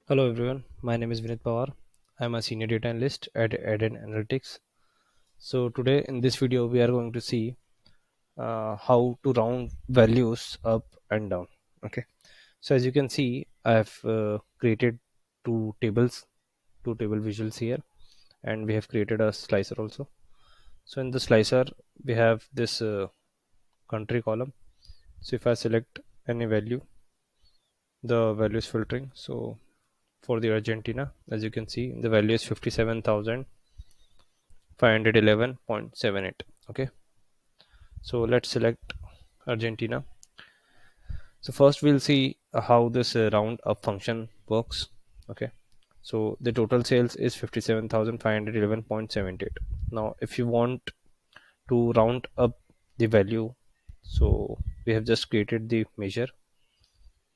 Hello everyone, my name is Vinit Pawar. I'm a senior data analyst at Eden Analytics. So today in this video we are going to see how to round values up and down. Okay, so as you can see I have created two table visuals here, and we have created a slicer also. So in the slicer we have this country column. So if I select any value, the value is filtering. So for the Argentina, as you can see, the value is 57,511.78. Okay, so let's select Argentina. So first we'll see how this round up function works. Okay, so the total sales is 57,511.78. Now if you want to round up the value, so we have just created the measure.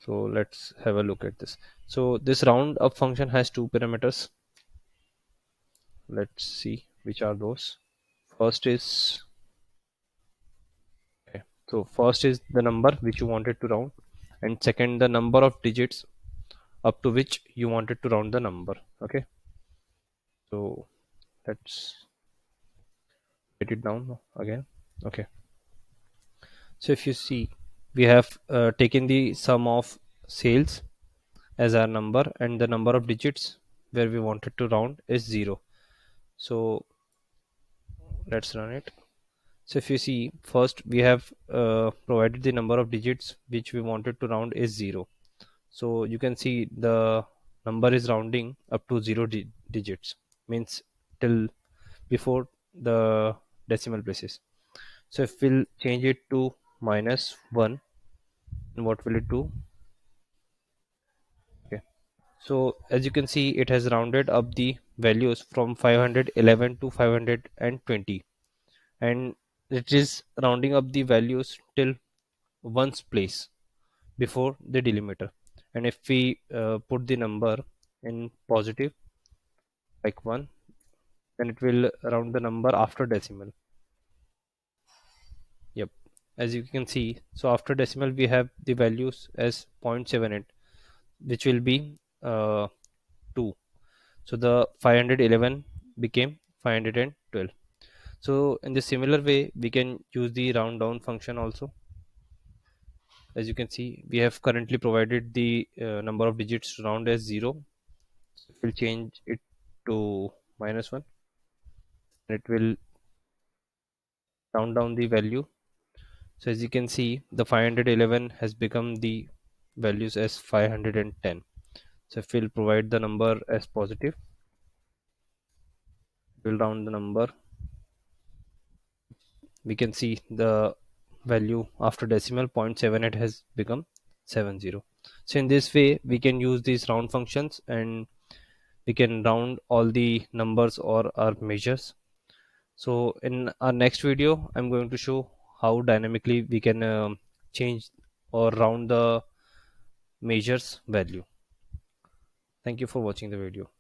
So let's have a look at this. So this round up function has two parameters. Let's see which are those. First is Okay. So first is the number which you wanted to round, and second the number of digits up to which you wanted to round the number. Okay. So let's write it down again. Okay. So if you see, we have taken the sum of sales as our number, and the number of digits where we wanted to round is 0. So let's run it. So if you see, first we have provided the number of digits which we wanted to round is 0. So you can see the number is rounding up to 0 digits, means till before the decimal places. So if we'll change it to -1, then what will it do? Okay, so as you can see, it has rounded up the values from 511 to 520, and it is rounding up the values till ones place before the delimiter. And if we put the number in positive, like 1, then it will round the number after decimal. Yep, as you can see, so after decimal we have the values as 0.78, which will be 2. So the 511 became 512. So in the similar way we can use the round down function also. As you can see, we have currently provided the number of digits to round as 0. So if we'll change it to -1, it will round down the value. So as you can see, the 511 has become the values as 510. So if we'll provide the number as positive, we'll round the number. We can see the value after decimal 0.78 has become 70. So in this way, we can use these round functions, and we can round all the numbers or our measures. So in our next video, I'm going to show how dynamically we can change or round the measures value. Thank you for watching the video.